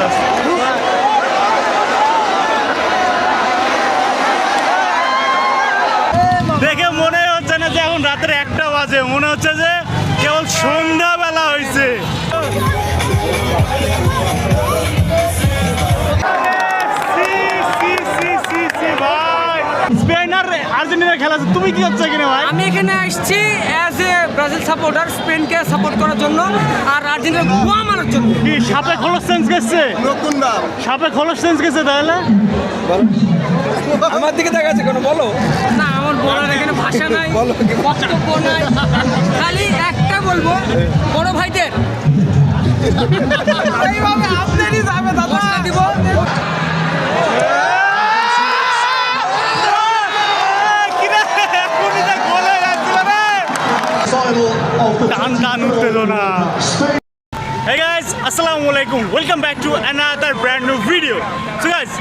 করতেছে। দেখে মনে হচ্ছে না যে এখন রাতের 1টা বাজে, মনে হচ্ছে যে কেবল সন্ধ্যাবেলা হয়েছে। স্পেন আর আর্জেন্টিনার খেলা আছে, তুমি কি হচ্ছে কিনা ভাই? আমি এখানে আসছি অ্যাজ এ ব্রাজিল সাপোর্টার, স্পেনকে সাপোর্ট করার জন্য আর আর্জেন্টিনা গোয়া মারার জন্য। কি সাপে খোলস চেঞ্জ গেছে? সাপে খোলস চেঞ্জ গেছে তাহলে? আমার দিকে দেখাচ্ছে কোনো বলো না, আমার বলার এখানে ভাষা নাই, বক্তব্য নাই, খালি একটা বলবো বড় ভাইদের এইভাবে আপনারই যাবে দাদা দিব। টান টান উত্তেজনা। Hey guys, আসসালামু আলাইকুম, welcome back to another brand new video. So guys,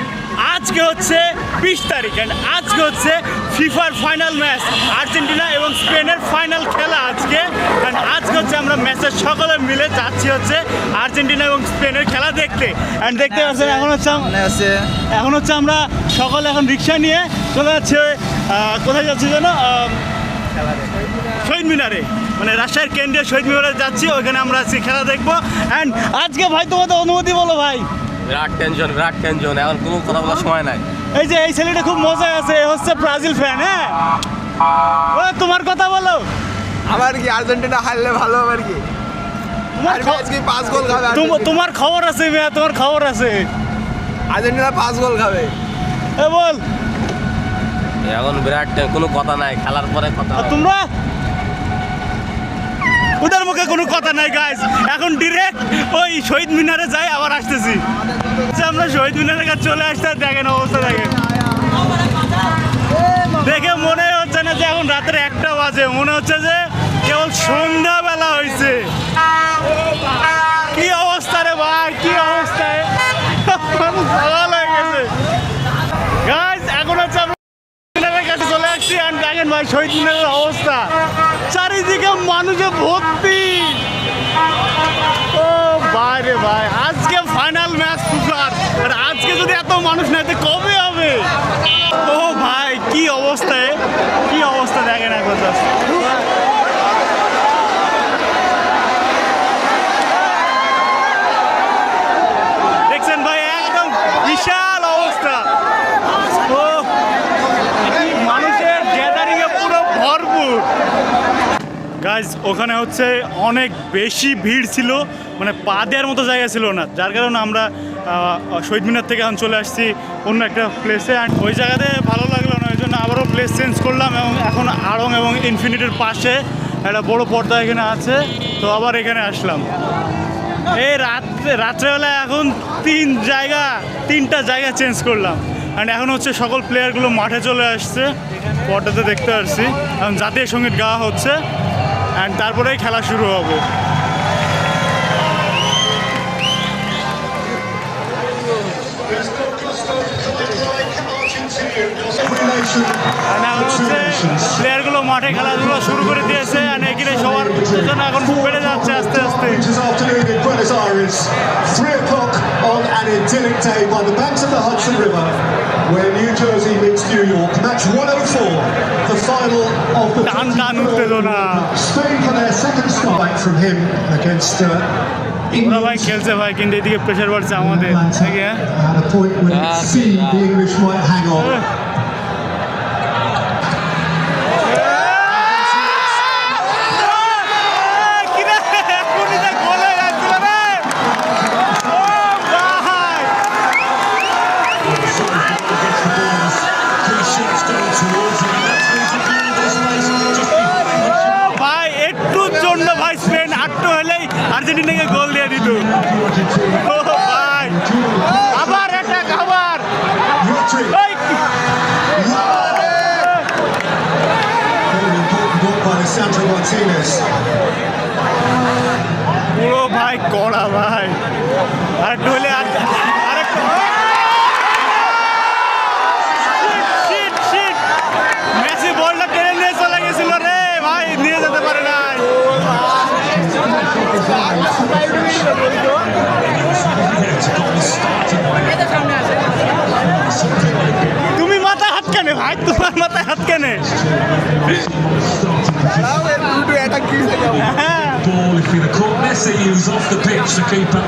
আজকে হচ্ছে 20 তারিখ অ্যান্ড আজকে হচ্ছে ফিফার ফাইনাল ম্যাচ, আর্জেন্টিনা এবং স্পেনের ফাইনাল খেলা আজকে। অ্যান্ড আজকে হচ্ছে আমরা ম্যাচের সকলে মিলে যাচ্ছি হচ্ছে আর্জেন্টিনা এবং স্পেনের খেলা দেখতে। অ্যান্ড দেখতে পাচ্ছেন এখন হচ্ছে আমরা সকলে এখন রিক্সা নিয়ে চলে যাচ্ছে, কোথায় যাচ্ছি যেন, শহীদ মিনারে, মানে রাজশাহীর কেন্দ্রীয় শহীদ মিনারে যাচ্ছি, ওইখানে আমরা আজকে খেলা দেখবো। অ্যান্ড আজকে ভাই তোমাদের অনুমতি বলো ভাই। বিরাট টেনশন এখন কোনো কথা বলার সময় নাই। এই যে এই ছেলেটা খুব মজায় আছে, এ হচ্ছে ব্রাজিল ফ্যান। হ্যাঁ, ও তোমার কথা বলো। আমার কি আর্জেন্টিনা হারলে ভালো, আমার কি আজকে 5 গোল খাবে। তোমার খবর আছে মিয়া, তোমার খবর আছে, আর্জেন্টিনা 5 গোল খাবে। এ বল। এখন বিরাট কোনো কথা নাই, খেলার পরে কথা হবে। তোমরা ওদের মুখে কোনো কথা নাই গাইস, এখন ডিরেক্ট ওই শহীদ মিনারে যাই, আবার আসতেছি। আমরা শহীদ মিনারের কাছে চলে আসতে, দেখেন অবস্থা দেখেন। দেখে মনে হচ্ছে না যে এখন রাতের 1টা বাজে, মনে হচ্ছে যে কেবল সন্ধ্যাবেলা হয়েছে। কি অবস্থা রে ভাই, কি অবস্থা, সকাল হয়ে গেছে গাইস। এখন হচ্ছে আমরা মিনারের কাছে চলে আসছি আর দেখেন ভাই শহীদ মিনারের অবস্থা, চারিদিকে মানুষে ভর্তি। ও ভাই রে ভাই, আজকে ফাইনাল ম্যাচ ফুটবল, আর আজকে যদি এত মানুষ নাই তো কবে হবে? ও ভাই কি অবস্থায়, কি অবস্থা দেখেন এখন। দেখছেন ভাই, একদম বিশাল অবস্থা। ও মানুষের গ্যাদারিং এ পুরো ভরপুর গাইজ। ওখানে হচ্ছে অনেক বেশি ভিড় ছিল, মানে পা দেওয়ার মতো জায়গা ছিল না, যার কারণে আমরা শহীদ মিনার থেকে এখন চলে আসছি অন্য একটা প্লেসে। অ্যান্ড ওই জায়গাতে ভালো লাগলো না, ওই জন্য আবারও প্লেস চেঞ্জ করলাম এবং এখন আড়ং এবং ইনফিনিটির পাশে একটা বড় পর্দা এখানে আছে, তো আবার এখানে আসলাম। এই রাত্রেবেলা এখন 3টা জায়গা চেঞ্জ করলাম। অ্যান্ড এখন হচ্ছে সকল প্লেয়ারগুলো মাঠে চলে আসছে, পর্দাতে দেখতে পাচ্ছি এখন জাতীয় সঙ্গীত গাওয়া হচ্ছে, অ্যান্ড তারপরেই খেলা শুরু হবে। প্লেয়ারগুলো মাঠে খেলাধুলা শুরু করে দিয়েছে, আর এখানে সবার জন্য এখন বেড়ে যাচ্ছে আস্তে আস্তে। টান টান উত্তেজনা, ওরা ভাই খেলছে ভাই, কিন্তু এদিকে প্রেশার বাড়ছে আমাদের। ভাই একটুর জন্য ভাই স্পেন আটটা হলেই আর্জেন্টিনাকে গোল দিয়ে দিত। ও ভাই আবার এটা খাবার, পুরো ভাই কড়া ভাই, আর একটু হলে মেসি বলটা টেনে নিয়ে চলে গেছিল রে ভাই, নিয়ে যেতে পারে নাই। দাঁড়াও, এর দুটো অ্যাটাক দিয়েছে যাও। Ball if you'd have caught Messi, he was off the pitch, the keeper.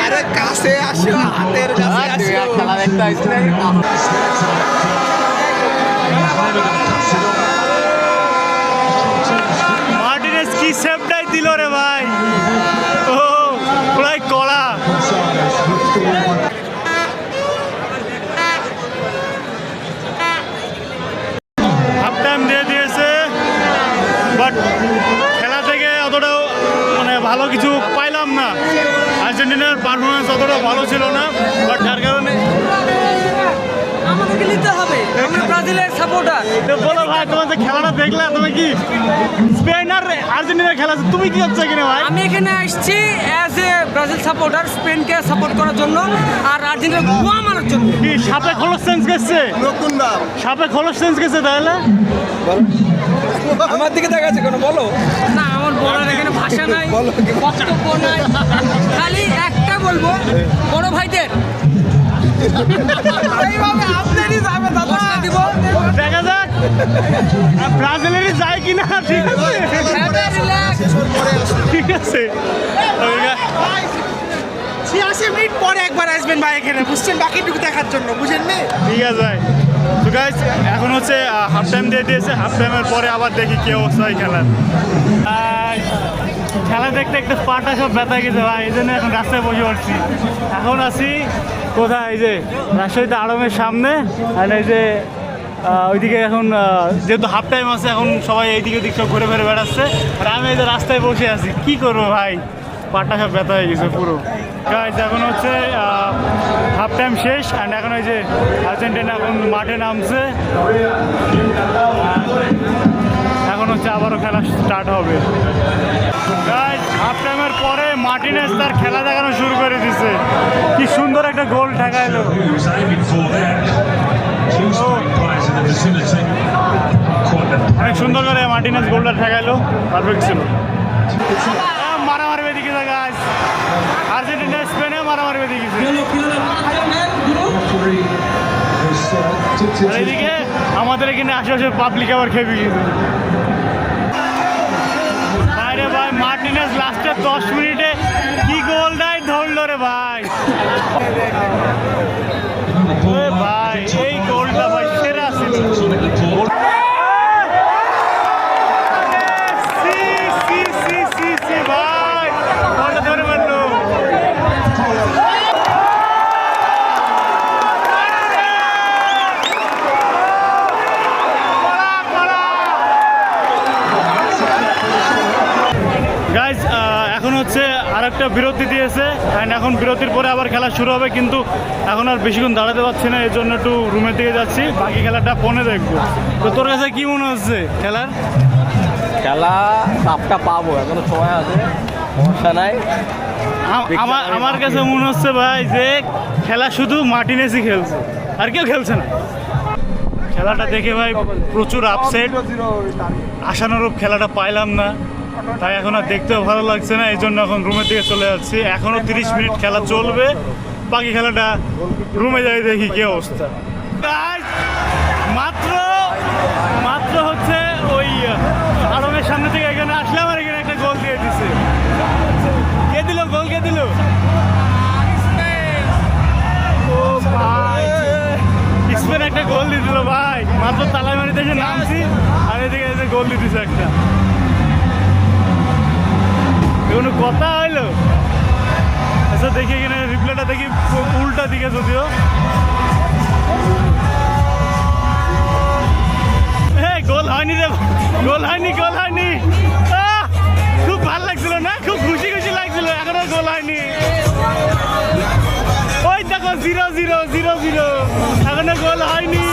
আরে কাছে আসো, হাতের কাছে আসো। খেলা দেখতে আসছি না He's never going to pass it on. Martinez কি সেভটাই দিল রে ভাই, ও পুরাই কড়া। হাফ টাইম দিয়ে দিয়েছে, বাট খেলা থেকে অতটাও মানে ভালো কিছু পাইলাম না। আর্জেন্টিনার পারফরমেন্স অতটা ভালো ছিল না, বাট যার কারণে আমাদেরকে নিতে হবে, আমরা ব্রাজিলের সাপোর্টার। তো বলো ভাই, তোমার যে খেলাটা দেখলা, তুমি কি স্পেন আর আর্জেন্টিনার খেলা আছে, তুমি কি হচ্ছে কিনা ভাই? আমি এখানে আসছি অ্যাজ এ ব্রাজিল সাপোর্টার, স্পেনকে সাপোর্ট করার জন্য আর আর্জেন্টিনা গোয়া মারার জন্য। কি সাপে খোলস চেঞ্জ গেছে? নতুন নাম। সাপে খোলস চেঞ্জ গেছে তাহলে? আমার দিকে দেখাচ্ছে কোনো বলো। না, আমার বলার এখানে ভাষা নাই, বক্তব্য নাই। খালি একটা বলবো, বড় ভাইদের এইভাবে আপনারই যাবে দাদা দিব। দেখা যাক ব্রাজিলেরই যায় কিনা। ঠিক আছে, ঠিক আছে। 86 মিনিট পরে একবার আসবেন ভাই এখানে, বুঝছেন, বাকিটুকু দেখার জন্য, বুঝেন না? ঠিক আছে। তো গাইস, এখন হচ্ছে হাফ টাইম দিয়ে দিয়েছে। হাফ টাইমের পরে আবার দেখি কি অবস্থা হয় খেলার। খেলা দেখতে একটু পাটা সব ব্যথা গেছে ভাই, এই জন্য এখন রাস্তায় বসে পড়ছি। এখন আছি কোথায়, এই যে রাজশাহীতে আড়মের সামনে। আর এই যে ওইদিকে এখন যেহেতু হাফ টাইম আছে, এখন সবাই এইদিকে ওদিক সব ঘুরে ঘুরে বেড়াচ্ছে, আর আমি এই যে রাস্তায় বসে আছি। কি করবো ভাই, পাটা সব ব্যথা হয়ে গেছে পুরো। গাইস, এখন হচ্ছে হাফ টাইম শেষ, অ্যান্ড এখন ওই যে আর্জেন্টিনা এখন মাঠে নামছে। এখন হচ্ছে আবারও খেলা স্টার্ট হবে। গাইস, হাফ টাইমের পরে মার্টিনেজ তার খেলা দেখানো শুরু করে দিছে। কি সুন্দর একটা গোল ঠেকাইলো। He was aiming for there. Two straight players in the vicinity. Quite the অনেক সুন্দর করে মার্টিনেজ গোলটা ঠেকাইলো, পারফেক্ট ছিল। মারামারি বেঁধে গেছে গাইস, আর্জেন্টিনা স্পেনে মারামারি বেঁধে গেছে। আর এদিকে আমাদের এখানে আশেপাশে পাবলিক আবার খেপে গেছে। আরে ভাই, মার্টিনেজ লাস্টের 10 মিনিটে কি গোলটাই ধরলো রে ভাই। এ ভাই, এই গোলটা ভাই সেরা ছিল। ভাই গোলটা ধরে মারলো। গাইজ, এখন হচ্ছে আর একটা বিরতি দিয়েছে, অ্যান্ড এখন বিরতির পরে আবার খেলা শুরু হবে, কিন্তু এখন আর বেশিক্ষণ দাঁড়াতে পারছি না, এর জন্য একটু রুমের দিকে যাচ্ছি। বাকি খেলাটা ফোনে দেখবো। তো তোর কাছে কি মনে হচ্ছে খেলার? খেলা কাপটা পাবো, এখনো সময় আছে, সমস্যা নাই। আমার কাছে মনে হচ্ছে ভাই যে খেলা শুধু মার্টিনেজই খেলছে, আর কেউ খেলছে না। খেলাটা দেখে ভাই প্রচুর আপসেট, আশানুরূপ খেলাটা পাইলাম না, তাই এখন আর দেখতেও ভালো লাগছে না, এই জন্য এখন রুমের দিকে চলে যাচ্ছি। এখনও 30 মিনিট খেলা চলবে, বাকি খেলাটা রুমে যাই দেখি কি অবস্থা। Guys, মাত্র হচ্ছে ওই আড়মের সামনে থেকে এখানে আসলাম, আর এখানে একটা গোল দিয়ে দিছে। কে দিল গোল, কে দিল? ও ভাই, স্পেন একটা গোল দিয়ে দিল ভাই। মাত্র তালাইমারি থেকে নামছি, আর এদিকে এসে গোল দিয়ে দিছে একটা। কোনো কথা হইলো? আচ্ছা, দেখি এখানে রিপ্লেটা দেখি, উল্টা দিকে যদিও। গোল হয়নি রে, গোল হয়নি, গোল হয়নি। খুব ভালো লাগছিল না, খুব খুশি খুশি লাগছিল, এখনো গোল হয়নি। ওই দেখো 0-0, এখনো গোল হয়নি।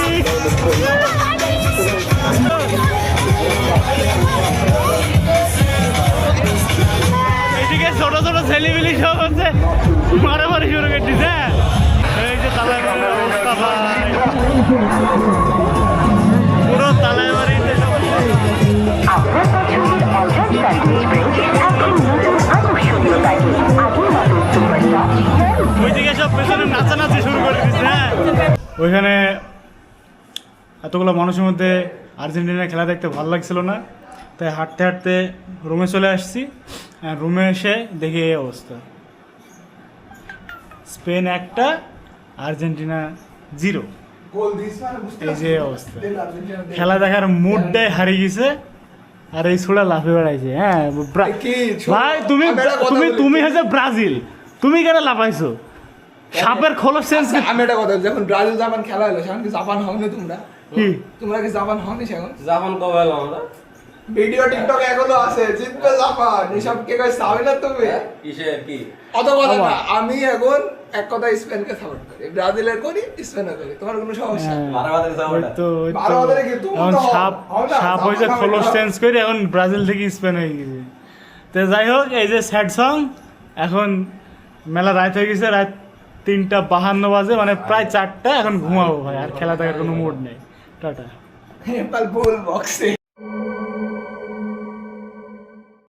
এইদিকে ছোট ছোট ছেলেপিলি সব হচ্ছে মারামারি শুরু করে দিচ্ছে। এই যে তালায় অবস্থা ভাই, পুরো তালায় বাড়িতে সব। আপনার পছন্দের অর্গান স্যান্ডউইচ ব্রেড এখন নতুন আকর্ষণীয় প্যাকেজ আগের মতো সুপারস্টার ওইদিকে সব পেছনে নাচানাচি শুরু করে দিচ্ছে। হ্যাঁ ওইখানে এতগুলো মানুষের মধ্যে আর্জেন্টিনার খেলা দেখতে ভালো লাগছিল না, তাই হাঁটতে হাঁটতে রুমে চলে আসছি। আর রুমে এসে দেখি এই অবস্থা, স্পেন 1, আর্জেন্টিনা 0। গোল দিস মানে বুঝতে এই যে অবস্থা, খেলা দেখার মুডটাই হারিয়ে গেছে। আর এই ছোড়া লাফে বেড়াইছে। হ্যাঁ কি ভাই, তুমি আমি একটা কথা তুমি বলি। তুমি হচ্ছে ব্রাজিল, তুমি কেন লাফাইছো? সাপের খোলস চেঞ্জ আমি একটা কথা, যখন ব্রাজিল জাপান খেলা হলো সেখানে কি জাপান হওনি তোমরা? কি? তোমরা কি জাপান হওনি সেখান? জাপান কবে এলো আমরা? ভিডিও টিকটক এখনো আছে, জিতবে জাপান, এসব কে কই চাবে না তুমি? কিসের কি? অত কথা না, আমি এখন এক কথা স্পেনকে সাপোর্ট করি, ব্রাজিলের করি, স্পেনের করি, তোমার কোনো সমস্যা? বারবাদের ওই জামাটা তো ওই তো। বারো হাজারে কি তুমি এখন তো হও, সাপ হও না, সাপ হয়েছে জাপান খোলস হবে না। চেঞ্জ করে এখন ব্রাজিল থেকে স্পেন হয়ে গেছে। তো যাই হোক, এই যে স্যাড সং, এখন মেলা রাত হয়ে গেছে, রাত 3:52 বাজে, মানে প্রায় 4টা। এখন ঘুমাবো ভাই, আর খেলা দেখার কোনো মুড নেই। টাটা। নেপাল ফুল বক্সে